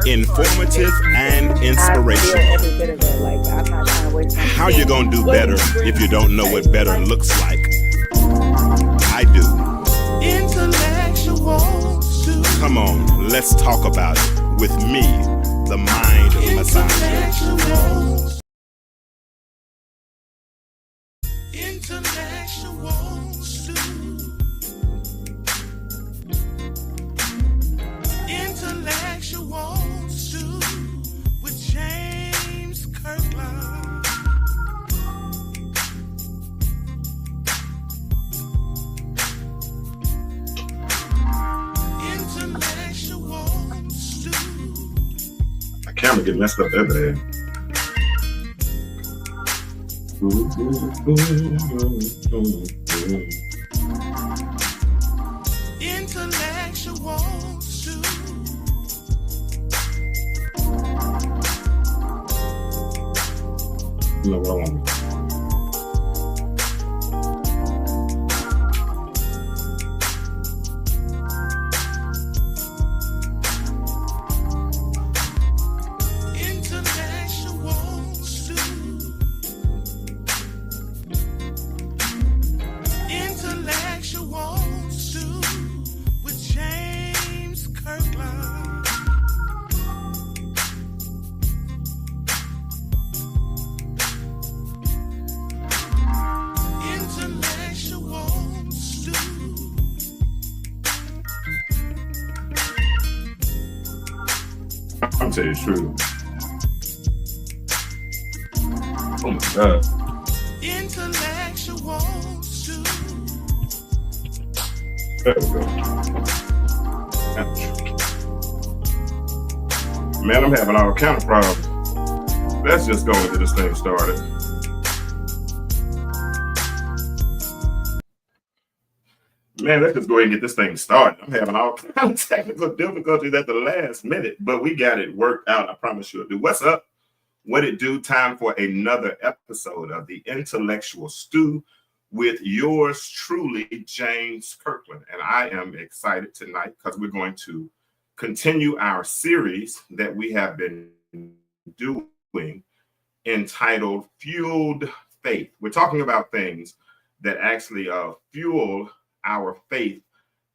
informative and I feel inspirational. every bit of it. Like, I'm not trying to waste my How you gonna do better if you don't know what better looks like? I do. Come on, let's talk about it with me, the Mind Massager. Camera get messed up that bad. You know what I want. I'm telling you the truth. Oh my God. There we go. Man, I'm having all kind of problems. Let's just go and get this thing started. Man, let's just go ahead and get this thing started. I'm having all kind of technical difficulties at the last minute, but we got it worked out. I promise you. What's up? What it do? Time for another episode of the Intellectual Stew with yours truly, James Kirkland. And I am excited tonight because we're going to continue our series that we have been doing entitled Fueled Faith. We're talking about things that actually fuel our faith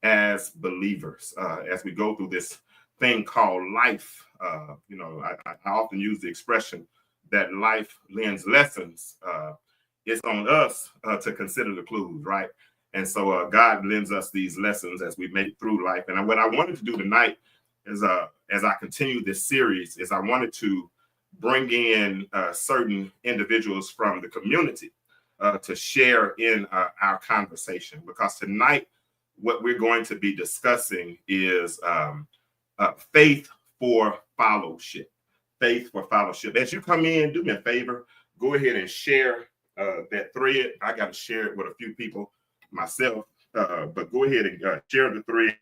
as believers as we go through this thing called life. I often use the expression that life lends lessons. It's on us to consider the clues, right? And so God lends us these lessons as we make it through life. And what I wanted to do tonight is, as I continue this series, is I wanted to bring in certain individuals from the community to share in our conversation, because tonight what we're going to be discussing is faith for fellowship. Faith for fellowship. As you come in, do me a favor, go ahead and share that thread. I got to share it with a few people myself, but go ahead and share the thread.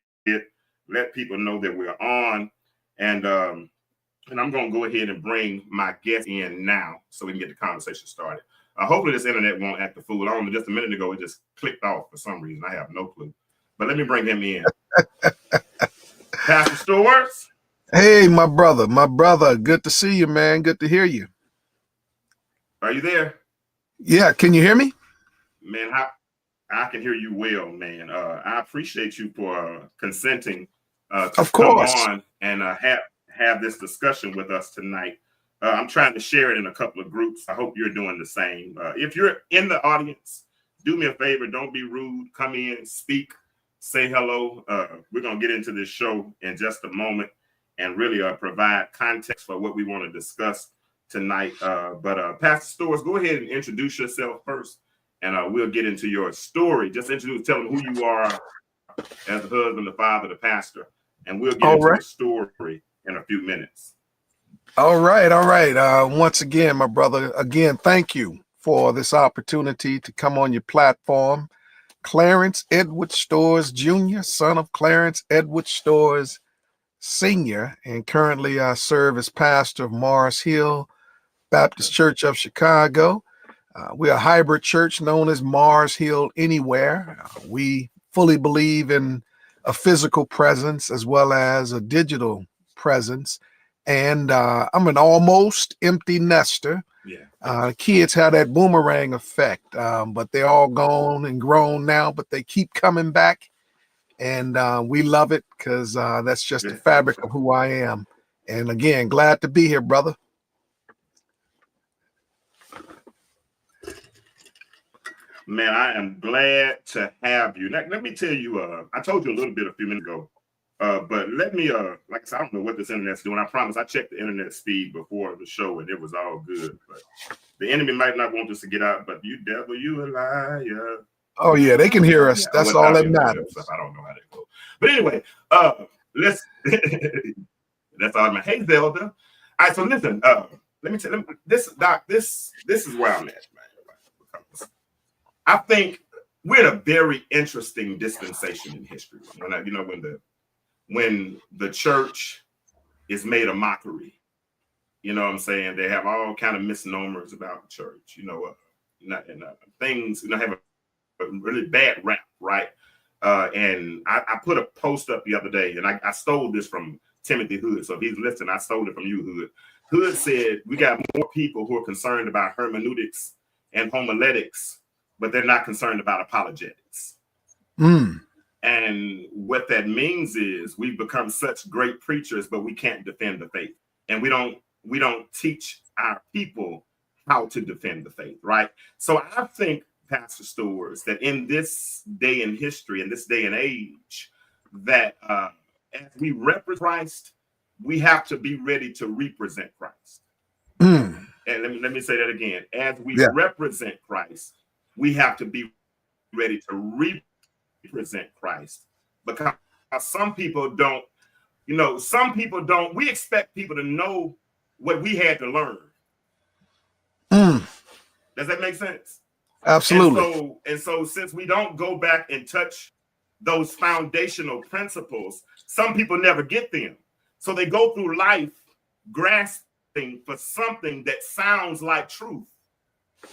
Let people know that we're on, and I'm going to go ahead and bring my guest in now so we can get the conversation started. Hopefully this internet won't act a fool. I don't know, just a minute ago, it just clicked off for some reason. I have no clue. But let me bring him in. Pastor Stowers. Hey, my brother. Good to see you, man. Good to hear you. Are you there? Yeah. Can you hear me? Man, I can hear you well, man. I appreciate you for consenting to come on and have this discussion with us tonight. I'm trying to share it in a couple of groups. I hope you're doing the same. If you're in the audience, do me a favor. Don't be rude. Come in, speak, say hello. We're going to get into this show in just a moment and really provide context for what we want to discuss tonight. But Pastor Stowers, go ahead and introduce yourself first, and we'll get into your story. Just tell them who you are as the husband, the father, the pastor, and we'll get into the story in a few minutes. All right. Once again, my brother, thank you for this opportunity to come on your platform. Clarence Edward Stowers Jr., son of Clarence Edward Stowers Sr., and currently I serve as pastor of Mars Hill Baptist Church of Chicago. We're a hybrid church known as Mars Hill Anywhere. We fully believe in a physical presence as well as a digital presence. and I'm an almost empty nester. Yeah. Kids have that boomerang effect, but they're all gone and grown now, but they keep coming back, and we love it because that's just the fabric of who I am. And again, glad to be here, brother. Man, I am glad to have you. Now, let me tell you, I told you a little bit a few minutes ago, but let me, like I said, I don't know what this internet's doing. I promise I checked the internet speed before the show and it was all good. But the enemy might not want us to get out, but you devil, you a liar. Oh, yeah, they can hear us. That's all that matters. I don't know how that goes. But anyway, let's, that's all my, hey, Zelda. All right, so listen, let me tell you, this, Doc, this is where I'm at, man. I think we're in a very interesting dispensation in history. When the church is made a mockery, you know what I'm saying? They have all kind of misnomers about the church, things, have a really bad rap, right? And I put a post up the other day, and I stole this from Timothy Hood. So if he's listening, I stole it from you, Hood. Hood said, we got more people who are concerned about hermeneutics and homiletics, but they're not concerned about apologetics. And what that means is we've become such great preachers, but we can't defend the faith. And we don't teach our people how to defend the faith, right? So I think, Pastor Stowers, that in this day in history, in this day and age, that as we represent Christ, we have to be ready to represent Christ. And let me say that again. As we represent Christ, we have to be ready to represent Christ, because some people don't, we expect people to know what we had to learn. Does that make sense? Absolutely. And so since we don't go back and touch those foundational principles, some people never get them. So they go through life grasping for something that sounds like truth,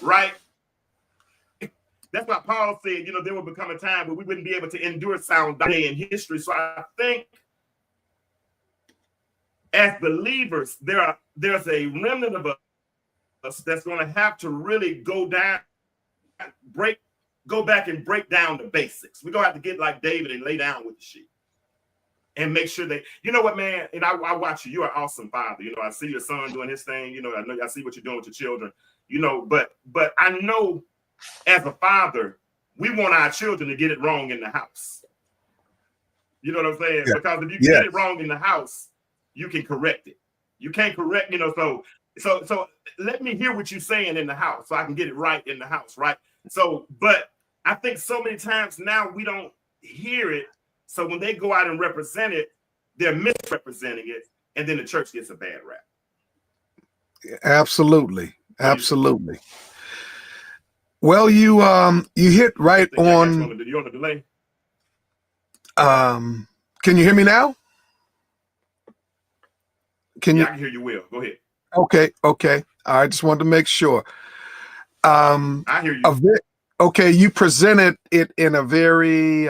right? That's why Paul said, there will become a time where we wouldn't be able to endure sound day in history. So I think as believers, there's a remnant of us that's going to have to really go back and break down the basics. We're going to have to get like David and lay down with the sheep and make sure that, you know what, man, and I watch you. You're an awesome father. I see your son doing his thing. I see what you're doing with your children, but I know as a father, we want our children to get it wrong in the house. You know what I'm saying? Yeah. Because if you get it wrong in the house, you can correct it. You can't correct, so let me hear what you're saying in the house so I can get it right in the house, right? So, but I think so many times now we don't hear it. So when they go out and represent it, they're misrepresenting it, and then the church gets a bad rap. Absolutely. Well, you hit right on. You on the delay? Can you hear me now? I can hear you well. Go ahead. Okay. I just wanted to make sure. I hear you. Okay, you presented it in a very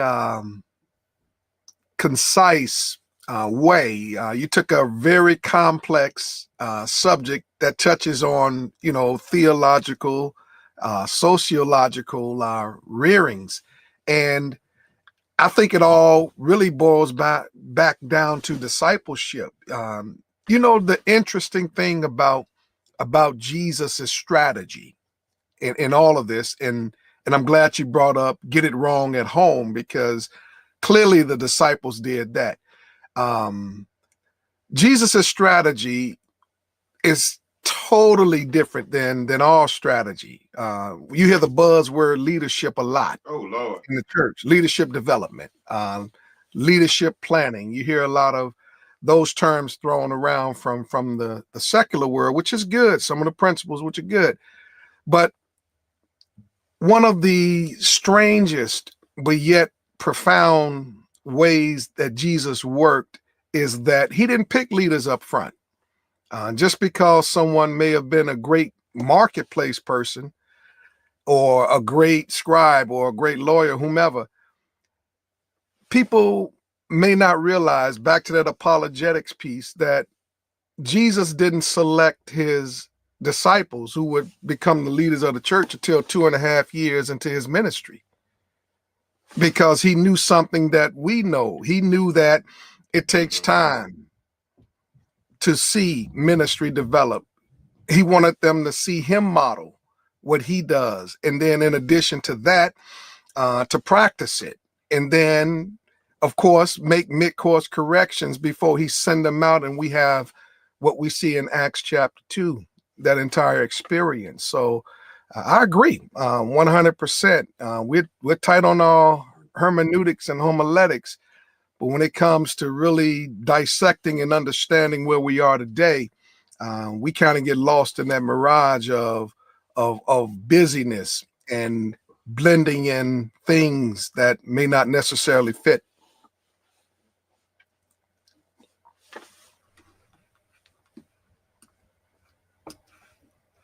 concise way. You took a very complex subject that touches on, theological, sociological rearings, and I think it all really boils back down to discipleship. The interesting thing about Jesus's strategy in all of this, and I'm glad you brought up get it wrong at home, because clearly the disciples did that. Jesus's strategy is totally different than our strategy. You hear the buzzword leadership a lot. Oh, Lord. In the church, leadership development, leadership planning. You hear a lot of those terms thrown around from the secular world, which is good. Some of the principles, which are good. But one of the strangest, but yet profound ways that Jesus worked is that he didn't pick leaders up front. Just because someone may have been a great marketplace person or a great scribe or a great lawyer, whomever, people may not realize, back to that apologetics piece, that Jesus didn't select his disciples who would become the leaders of the church until 2.5 years into his ministry, because he knew something that we know. He knew that it takes time to see ministry develop. He wanted them to see him model what he does. And then in addition to that, to practice it. And then, of course, make mid-course corrections before he send them out. And we have what we see in Acts chapter 2, that entire experience. So I agree 100%. We're tight on our hermeneutics and homiletics. But when it comes to really dissecting and understanding where we are today, we kind of get lost in that mirage of busyness and blending in things that may not necessarily fit.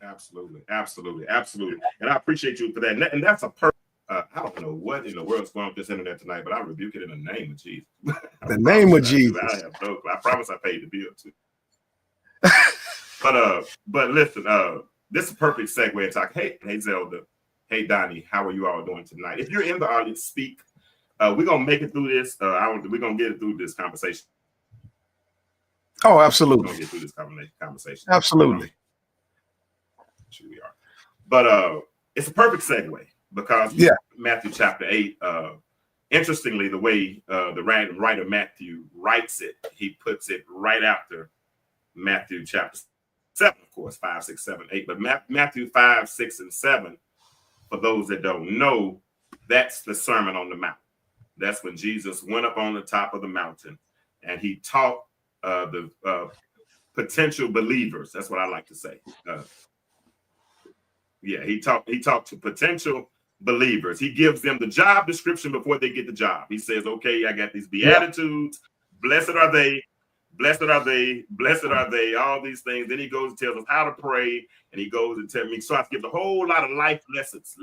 Absolutely, absolutely, absolutely. And I appreciate you for that. And that's a perfect. I don't know what in the world's going on with this internet tonight, but I rebuke it in the name of Jesus. The name of Jesus. I have no clue. I promise I paid the bill too. But listen, this is a perfect segue to talk. Hey Zelda. Hey Donnie, how are you all doing tonight? If you're in the audience, speak. We're gonna make it through this. We're gonna get it through this conversation. Oh, absolutely. We're gonna get through this conversation. Absolutely. Sure we are. But it's a perfect segue because Matthew chapter 8. Interestingly, the way the writer Matthew writes it, he puts it right after Matthew chapter 7, of course, 5, 6, 7, 8. But Matthew 5, 6, and 7, for those that don't know, that's the Sermon on the Mount. That's when Jesus went up on the top of the mountain and he taught the potential believers. That's what I like to say. He talked to potential believers. He gives them the job description before they get the job. He says, okay, I got these beatitudes. Blessed are they. Blessed are they. Blessed are they. All these things. Then he goes and tells us how to pray. And he goes and tells me, so I give a whole lot of life lessons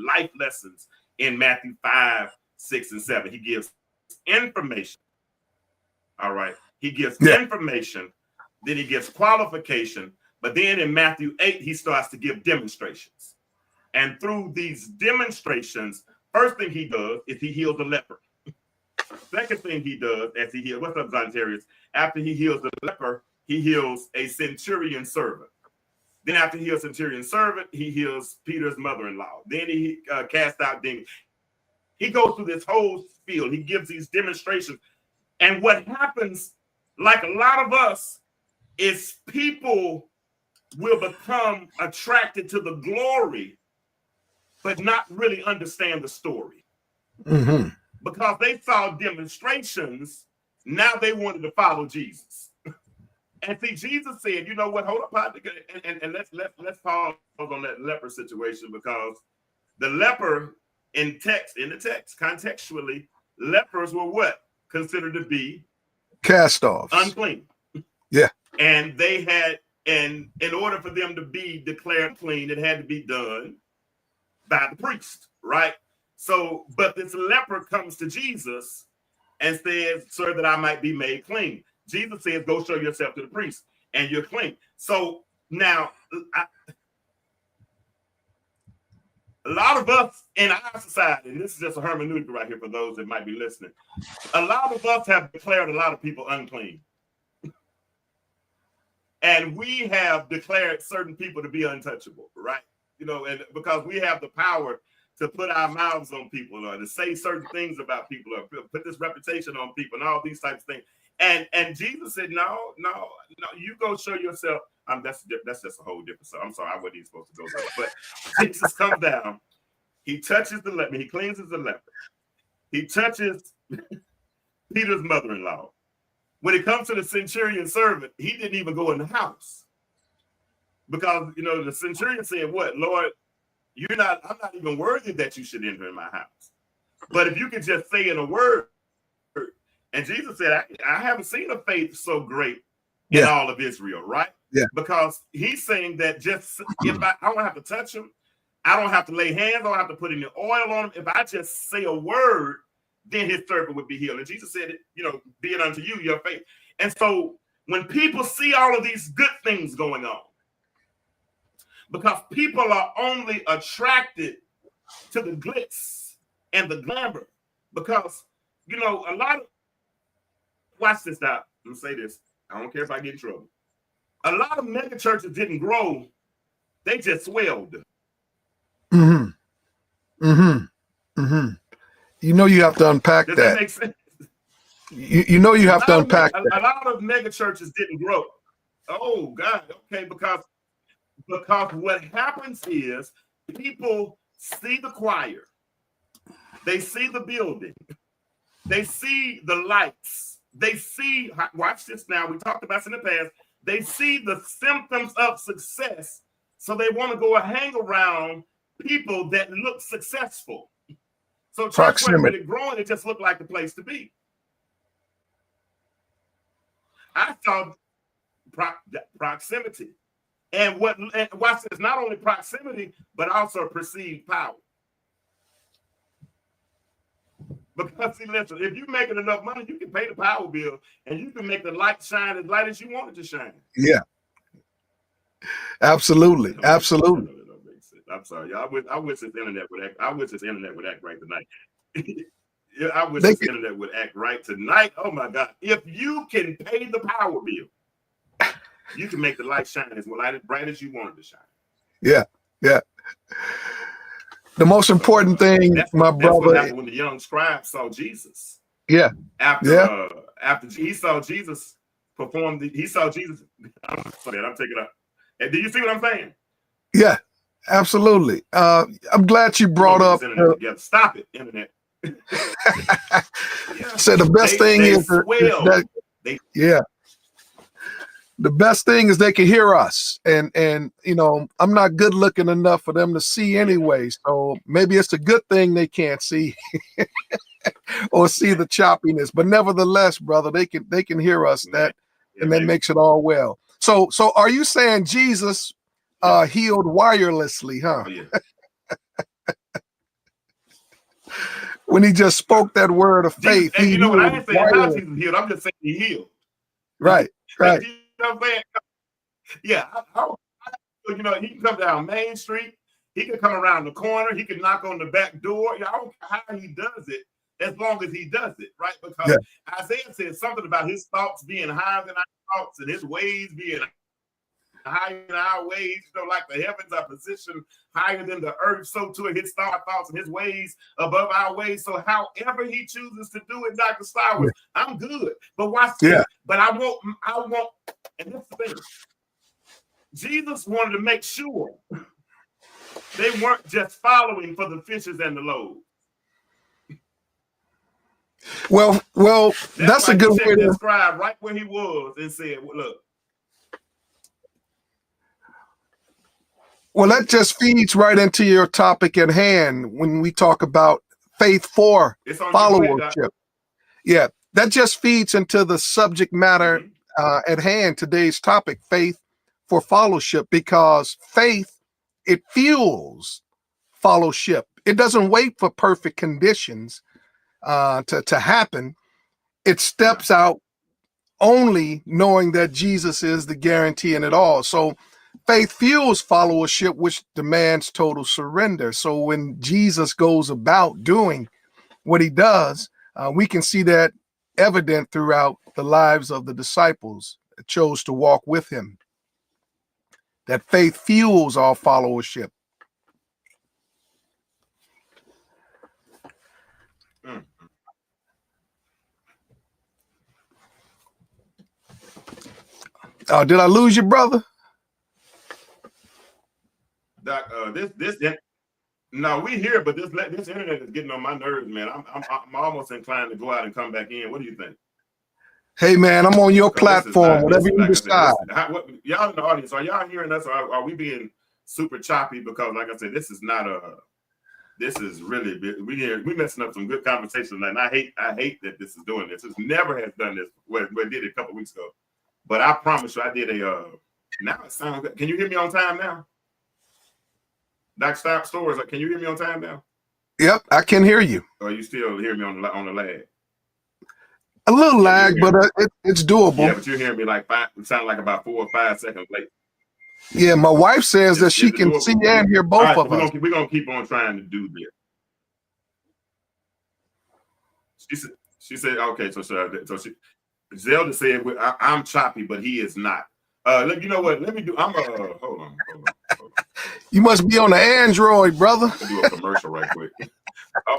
in Matthew 5, 6, and 7. He gives information. All right. He gives information. Then he gives qualification. But then in Matthew 8, he starts to give demonstrations. And through these demonstrations, first thing he does is he heals a leper. Second thing he does as he heals, what's up, Zontarius? After he heals the leper, he heals a centurion servant. Then after he heals centurion servant, he heals Peter's mother-in-law. Then he casts out demons. He goes through this whole spiel. He gives these demonstrations. And what happens, like a lot of us, is people will become attracted to the glory, but not really understand the story. Mm-hmm. Because they saw demonstrations, now they wanted to follow Jesus. And see, Jesus said, you know what, hold up, and let's pause on that leper situation, because the leper in the text, contextually, lepers were what? Considered to be cast-offs. Unclean. Yeah. And they had, and in order for them to be declared clean, it had to be done by the priest, right? So, but this leper comes to Jesus and says, sir, that I might be made clean. Jesus says, go show yourself to the priest and you're clean. So now, a lot of us in our society, and this is just a hermeneutic right here for those that might be listening, a lot of us have declared a lot of people unclean. And we have declared certain people to be untouchable, right? You know, and because we have the power to put our mouths on people or to say certain things about people or put this reputation on people and all these types of things. And Jesus said, no, you go show yourself. That's just a whole different stuff. I'm sorry, I wasn't even supposed to go there. But Jesus comes down, he touches the leper, he cleanses the leper. He touches Peter's mother-in-law. When it comes to the centurion servant, he didn't even go in the house. Because, you know, the centurion said, what, Lord, I'm not even worthy that you should enter in my house. But if you could just say in a word, and Jesus said, I haven't seen a faith so great in all of Israel, right? Yeah. Because he's saying that just if I don't have to touch him, I don't have to lay hands, I don't have to put any oil on him. If I just say a word, then his servant would be healed. And Jesus said, you know, be it unto you, your faith. And so When people see all of these good things going on, because people are only attracted to the glitz and the glamour, because, you know, a lot of, watch this now, I'm gonna say this, I don't care if I get in trouble. A lot of mega churches didn't grow, they just swelled. Mm-hmm. Mm-hmm. Mm-hmm. You know you have to unpack Does that. that make sense? You know you have to unpack that. A lot of mega churches didn't grow. Oh God, okay, because what happens is people see the choir, they see the building, they see the lights, they see, watch this now, we talked about this in the past, they see the symptoms of success, so they want to go and hang around people that look successful. So church wasn't really growing, it just looked like the place to be. I saw proximity. And watch this, not only proximity, but also perceived power. Because see, listen, if you're making enough money, you can pay the power bill and you can make the light shine as light as you want it to shine. Yeah. Absolutely. Absolutely. I'm sorry, y'all. I wish this internet would act. I wish this internet would act right tonight. Yeah, I wish this internet would act right tonight. Oh my God. If you can pay the power bill, you can make the light shine as bright as you want it to shine. Yeah. Yeah. The most important thing, my brother. That's what happened when the young scribe saw Jesus. Yeah. After he saw Jesus perform, he saw Jesus. I'm taking it up. And do you see what I'm saying? Yeah, absolutely. I'm glad you brought up. Stop it, internet. So the best thing is that the best thing is they can hear us, and you know, I'm not good looking enough for them to see anyway, so maybe it's a good thing they can't see or see the choppiness, but nevertheless, brother, they can hear us, and that makes it all well. So are you saying Jesus healed wirelessly, huh? Oh, yeah. When he just spoke that word of faith. And you know what? I ain't saying how Jesus healed. I'm just saying he healed. Right. You know what I'm saying? Yeah. You know, he can come down Main Street. He can come around the corner. He can knock on the back door. You know, I don't care how he does it, as long as he does it, right? Because Isaiah said something about his thoughts being higher than our thoughts and his ways being higher than our ways. You know, like the heavens are positioned higher than the earth, so too his thoughts and his ways above our ways. So however he chooses to do it, Dr. Stowers, I'm good. But watch this. But I won't, and that's the thing. Jesus wanted to make sure they weren't just following for the fishes and the loaves. Well, that's a good way to describe right where he was and said, well, look. Well, that just feeds right into your topic at hand when we talk about faith for followership. Yeah, that just feeds into the subject matter at hand, today's topic, faith for fellowship, because faith, it fuels fellowship. It doesn't wait for perfect conditions to happen. It steps out only knowing that Jesus is the guarantee in it all. So faith fuels followership, which demands total surrender. So when Jesus goes about doing what he does, we can see that evident throughout the lives of the disciples that chose to walk with him. That faith fuels our followership. Did I lose you, brother? Doc, no, we here, but this internet is getting on my nerves, man. I'm almost inclined to go out and come back in. What do you think? Hey, man, I'm on your platform. Whatever you decide. Y'all in the audience, are y'all hearing us, or are we being super choppy? Because, like I said, this is not this is really we messing up some good conversation tonight. And I hate that this is doing this. It's never has done this. Well, it did it a couple weeks ago, but I promise you, I did a. Now it sounds good. Can you hear me on time now? Dr. Stowers, can you hear me on time now? Yep, I can hear you. Or you still hear me on the lag? A little Yeah, lag, but it's doable. yeah, but you're hearing me like it sounded like about 4 or 5 seconds late. Yeah, my wife says that she Is it can see doable? and hear All both right, so of us. we're gonna keep on trying to do this. She said okay. So Zelda said I'm choppy, but he is not. You know what? Let me do. Hold on. You must be on the Android, brother. I'm gonna do a commercial right quick. Oh,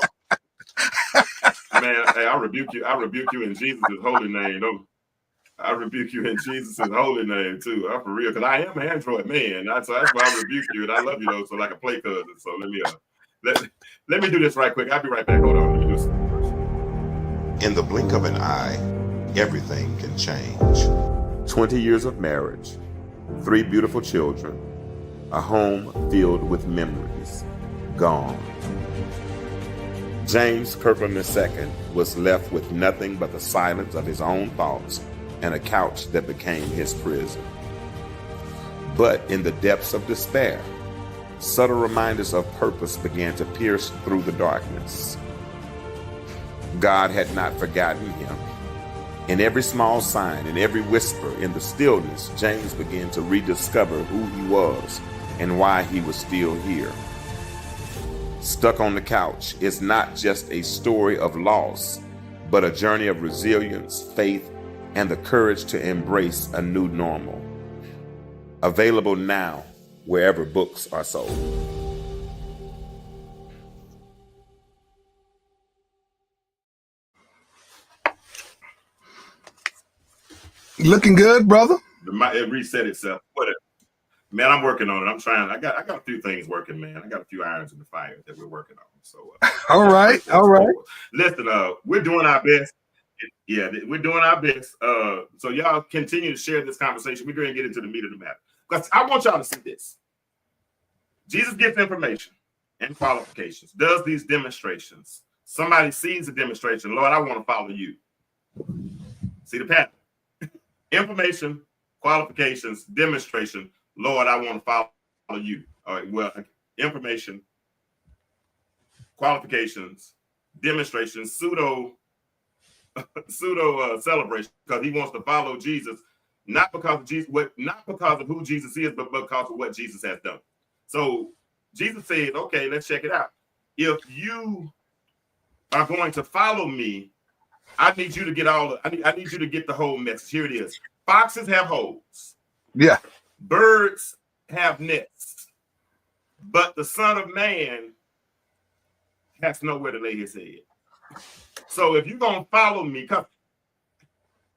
man, hey, I rebuke you. I rebuke you in Jesus' holy name. Don't. I rebuke you in Jesus' holy name too. I'm for real, because I am an Android man. So that's why I rebuke you, and I love you though. So like a play cousin. So let me do this right quick. I'll be right back. Hold on. Let me do some commercial. In the blink of an eye, everything can change. 20 years of marriage, 3 beautiful children, a home filled with memories, gone. James Kirkland II was left with nothing but the silence of his own thoughts and a couch that became his prison. But in the depths of despair, subtle reminders of purpose began to pierce through the darkness. God had not forgotten him. In every small sign, in every whisper, in the stillness, James began to rediscover who he was and why he was still here. Stuck on the Couch is not just a story of loss, but a journey of resilience, faith, and the courage to embrace a new normal. Available now wherever books are sold. Looking good, brother. It reset itself. Whatever. Man, I'm working on it. I'm trying. I got a few things working, man. I got a few irons in the fire that we're working on. So all right. Listen, we're doing our best. Yeah, we're doing our best. So y'all continue to share this conversation. We're going to get into the meat of the matter. Because I want y'all to see this. Jesus gives information and qualifications, does these demonstrations. Somebody sees a demonstration. Lord, I want to follow you. See the pattern. Information, qualifications, demonstration. Lord, I want to follow you. All right, well, information, qualifications, demonstration, pseudo celebration, because he wants to follow Jesus, not because of who Jesus is, but because of what Jesus has done. So Jesus says, okay, let's check it out. If you are going to follow me, I need you to get I need you to get the whole message. Here it is. Foxes have holes. Yeah. Birds have nests. But the Son of Man has nowhere to lay his head. So if you're going to follow me, because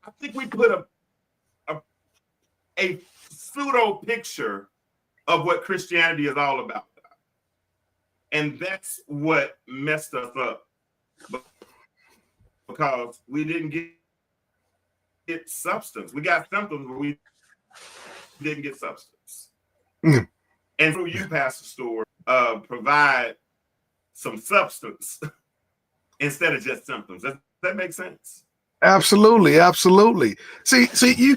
I think we put a pseudo picture of what Christianity is all about. And that's what messed us up. Because we didn't get substance. We got symptoms, but we didn't get substance. Mm. And through you, Pastor Stewart, provide some substance instead of just symptoms. Does that make sense? Absolutely. See, you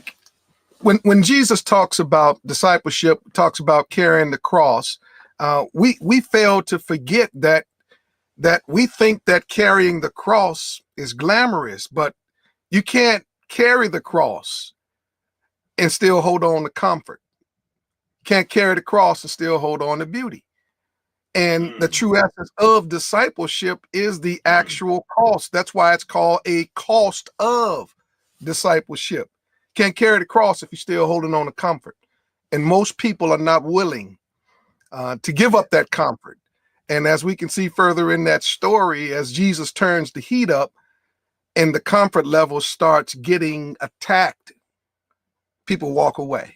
when Jesus talks about discipleship, talks about carrying the cross, we fail to forget that we think that carrying the cross is glamorous, but you can't carry the cross and still hold on to comfort. Can't carry the cross and still hold on to beauty. And the true essence of discipleship is the actual cost. That's why it's called a cost of discipleship. Can't carry the cross if you're still holding on to comfort. And most people are not willing to give up that comfort. And as we can see further in that story, as Jesus turns the heat up and the comfort level starts getting attacked, people walk away.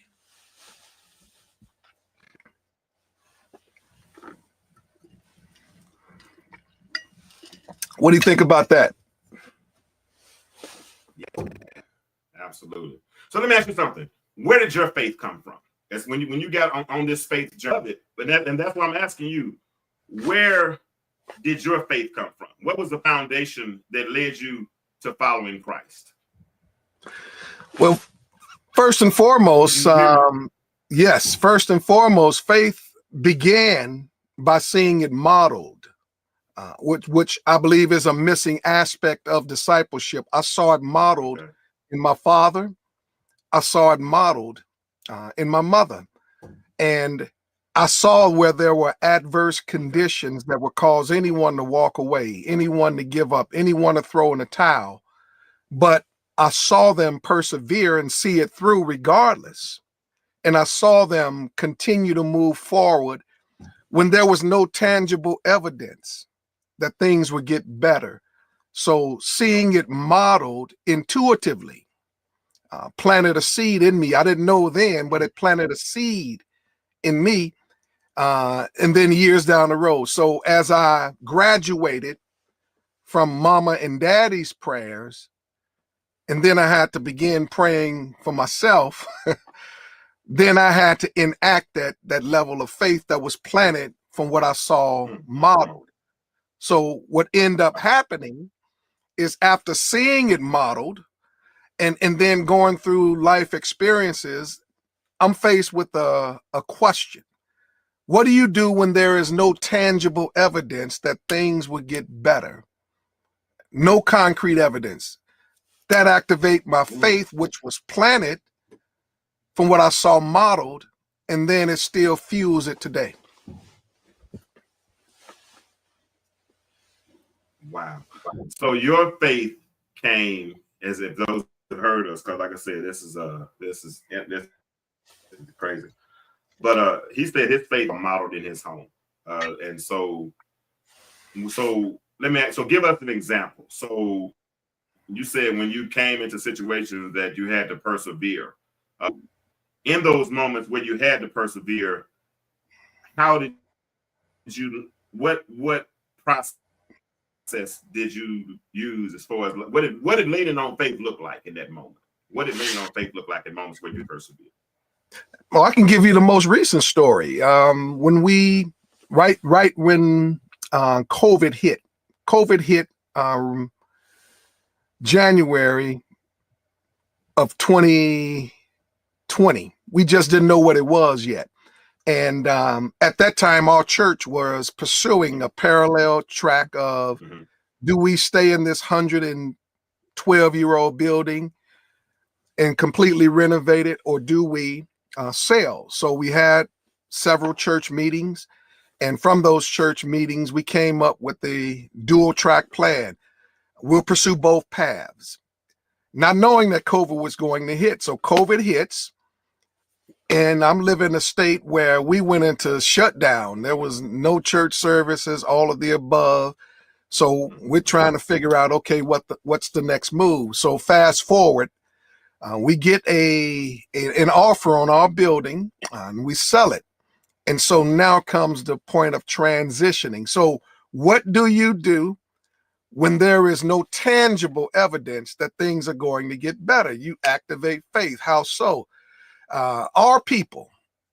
What do you think about that? Yeah, absolutely. So let me ask you something. Where did your faith come from? That's when you got on this faith journey. And that's why I'm asking you, where did your faith come from? What was the foundation that led you to following Christ? Well, first and foremost, faith began by seeing it modeled which I believe is a missing aspect of discipleship. I saw it modeled in my father. I saw it modeled in my mother. And I saw where there were adverse conditions that would cause anyone to walk away, anyone to give up, anyone to throw in the towel. But I saw them persevere and see it through regardless. And I saw them continue to move forward when there was no tangible evidence that things would get better. So seeing it modeled intuitively planted a seed in me. I didn't know then, but it planted a seed in me. And then years down the road. So as I graduated from mama and daddy's prayers, and then I had to begin praying for myself, then I had to enact that level of faith that was planted from what I saw modeled. So what ended up happening is after seeing it modeled and then going through life experiences, I'm faced with a question. What do you do when there is no tangible evidence that things would get better? No concrete evidence. That activate my faith, which was planted from what I saw modeled, and then it still fuels it today. Wow. So your faith came as if those that heard us, because like I said, this is crazy. But he said his faith was modeled in his home. And so let me ask, so give us an example. So you said when you came into situations that you had to persevere. In those moments where you had to persevere, how did you, what process did you use as far as what did leaning on faith look like in that moment? What did leaning on faith look like in moments where you persevered? Well, I can give you the most recent story. When we right when COVID hit January of 2020. We just didn't know what it was yet. And at that time, our church was pursuing a parallel track of, do we stay in this 112-year-old building and completely renovate it, or do we sell? So we had several church meetings. And from those church meetings, we came up with the dual track plan. We'll pursue both paths, not knowing that COVID was going to hit. So COVID hits, and I'm living in a state where we went into shutdown. There was no church services, all of the above. So we're trying to figure out, okay, what's the next move? So fast forward, we get an offer on our building, and we sell it. And so now comes the point of transitioning. So what do you do when there is no tangible evidence that things are going to get better? You activate faith. How so? Our people,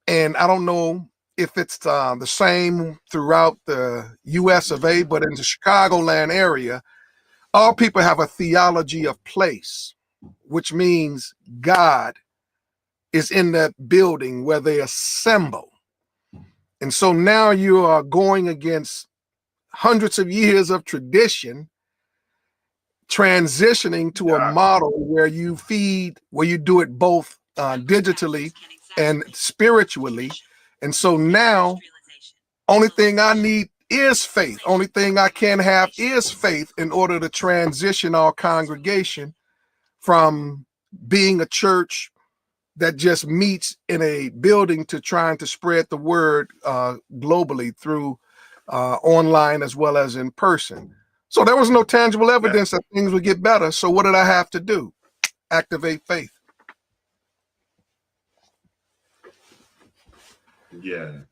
and I don't know if it's the same throughout the US of A, but in the Chicagoland area, our people have a theology of place, which means God is in that building where they assemble. And so now you are going against hundreds of years of tradition, transitioning to a model where you do it both digitally and spiritually. And so now, only thing I need is faith. Only thing I can have is faith in order to transition our congregation from being a church that just meets in a building to trying to spread the word globally through online as well as in person. So there was no tangible evidence that things would get better. So what did I have to do? Activate faith. Yeah.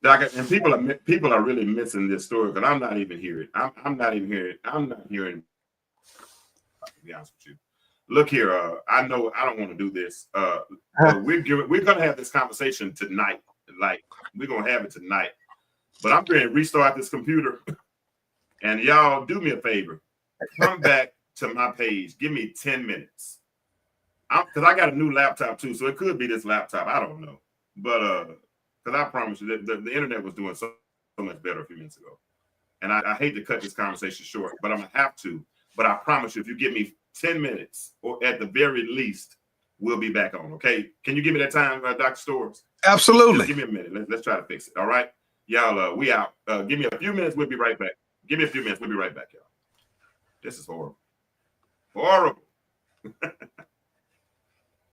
Doc, and people are really missing this story because I'm not even hearing. I'm not hearing. To be honest with you. Look here, I know I don't want to do this. We're gonna have this conversation tonight. Like we're gonna have it tonight. But I'm going to restart this computer. And y'all do me a favor. Come back to my page. Give me 10 minutes. Because I got a new laptop too, so it could be this laptop. I don't know. But because I promise you that the internet was doing so much better a few minutes ago. And I hate to cut this conversation short, but I'm going to have to. But I promise you, if you give me 10 minutes, or at the very least, we'll be back on, okay? Can you give me that time, Dr. Stowers? Absolutely. Just give me a minute. Let's try to fix it, all right? Y'all, we out. Give me a few minutes. We'll be right back. Give me a few minutes. We'll be right back, y'all. This is horrible. Horrible.